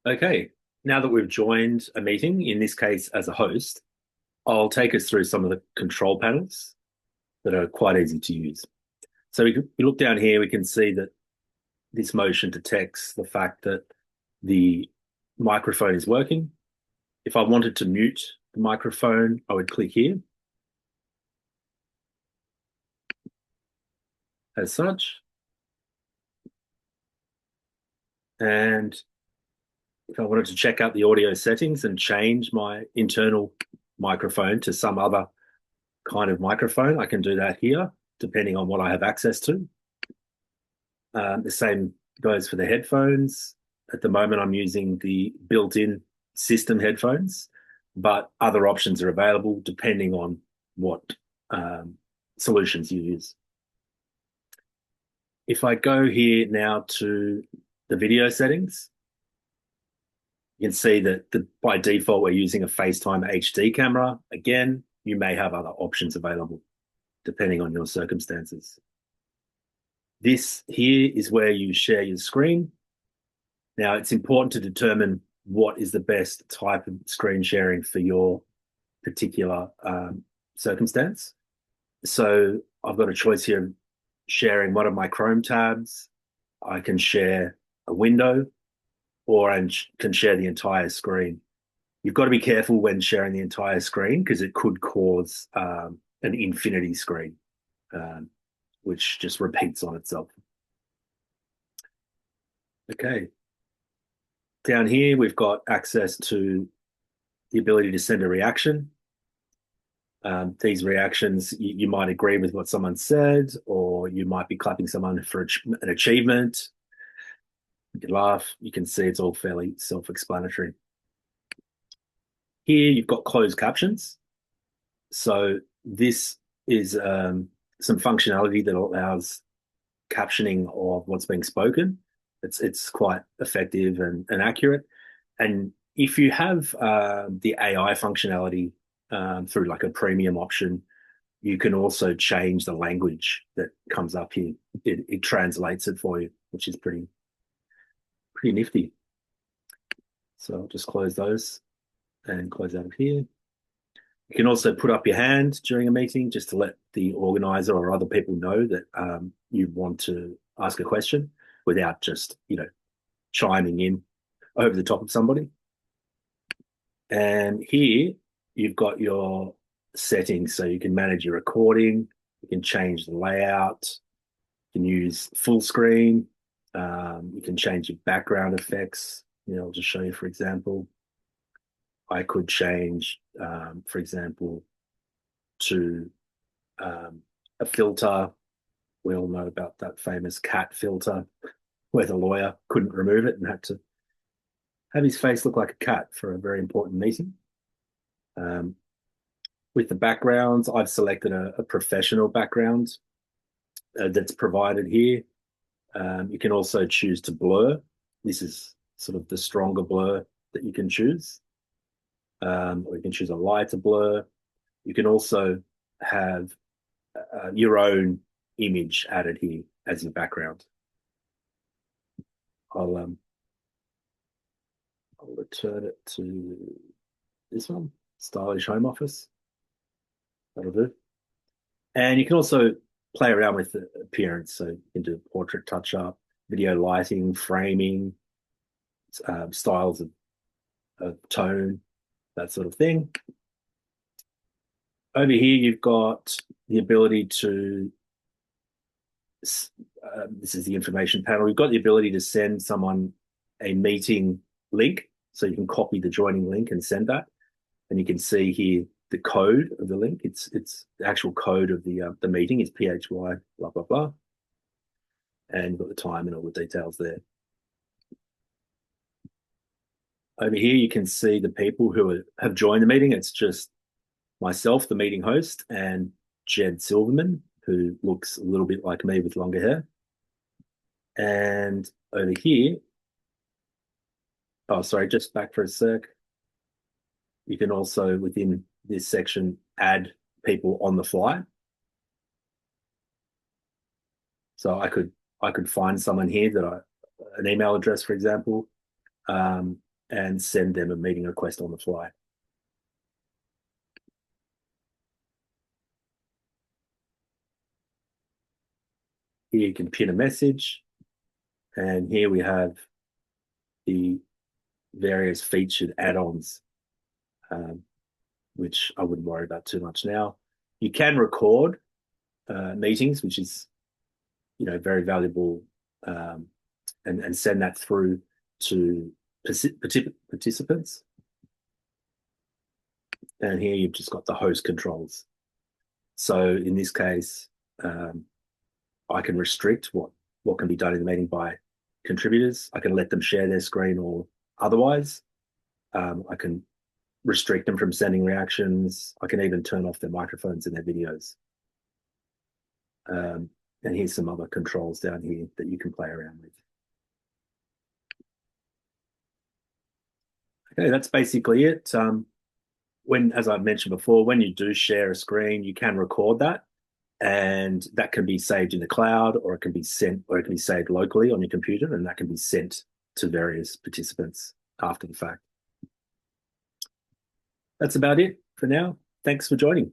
Okay, now that we've joined a meeting, in this case as a host, I'll take us through some of the control panels that are quite easy to use. So we look down here, we can see that this motion detects the fact that the microphone is working. If I wanted to mute the microphone, I would click here as such. And if I wanted to check out the audio settings and change my internal microphone to some other kind of microphone, I can do that here, depending on what I have access to. The same goes for the headphones. At the moment, I'm using the built-in system headphones, but other options are available depending on what solutions you use. If I go here now to the video settings, you can see that by default, we're using a FaceTime HD camera. Again, you may have other options available depending on your circumstances. This here is where you share your screen. Now, it's important to determine what is the best type of screen sharing for your particular circumstance. So I've got a choice here of sharing one of my Chrome tabs. I can share a window, or I can share the entire screen. You've got to be careful when sharing the entire screen because it could cause an infinity screen, um, which just repeats on itself. Okay. Down here, we've got access to the ability to send a reaction. These reactions, you might agree with what someone said, or you might be clapping someone for an achievement. You can laugh. You can see it's all fairly self-explanatory. Here, you've got closed captions. So this is some functionality that allows captioning of what's being spoken. It's quite effective and accurate. And if you have the AI functionality through like a premium option, you can also change the language that comes up here. It translates it for you, which is pretty nifty. So I'll just close those and close out of here. You can also put up your hand during a meeting just to let the organizer or other people know that you want to ask a question without just, chiming in over the top of somebody. And here you've got your settings. So you can manage your recording, you can change the layout, you can use full screen, you can change your background effects. I'll just show you, for example. I could change, for example, to a filter. We all know about that famous cat filter where the lawyer couldn't remove it and had to have his face look like a cat for a very important meeting. Um, with the backgrounds, I've selected a professional background that's provided here. You can also choose to blur. This is sort of the stronger blur that you can choose. Or you can choose a lighter blur. You can also have your own image added here as your background. I'll return it to this one, Stylish Home Office. That'll do. And you can also play around with the appearance. So you can do portrait touch up, video lighting, framing, styles of tone, that sort of thing. Over here, you've got the ability to, this is the information panel. You've got the ability to send someone a meeting link. So you can copy the joining link and send that. And you can see here the code of the link. It's the actual code of the meeting is PHY blah blah blah, and you've got the time and all the details there. Over here, you can see the people who have joined the meeting. It's just myself, the meeting host, and Jed Silverman, who looks a little bit like me with longer hair. And over here, oh, sorry, just back for a sec. You can also, within this section, add people on the fly. So I could find someone here that an email address, for example, and send them a meeting request on the fly. Here you can pin a message, and here we have the various featured add-ons, um, which I wouldn't worry about too much now. You can record meetings, which is very valuable, and send that through to participants. And here you've just got the host controls. So in this case, I can restrict what can be done in the meeting by contributors. I can let them share their screen or otherwise. I can restrict them from sending reactions. I can even turn off their microphones and their videos. And here's some other controls down here that you can play around with. Okay, that's basically it. As I mentioned before, when you do share a screen, you can record that, and that can be saved in the cloud, or it can be saved locally on your computer, and that can be sent to various participants after the fact. That's about it for now. Thanks for joining.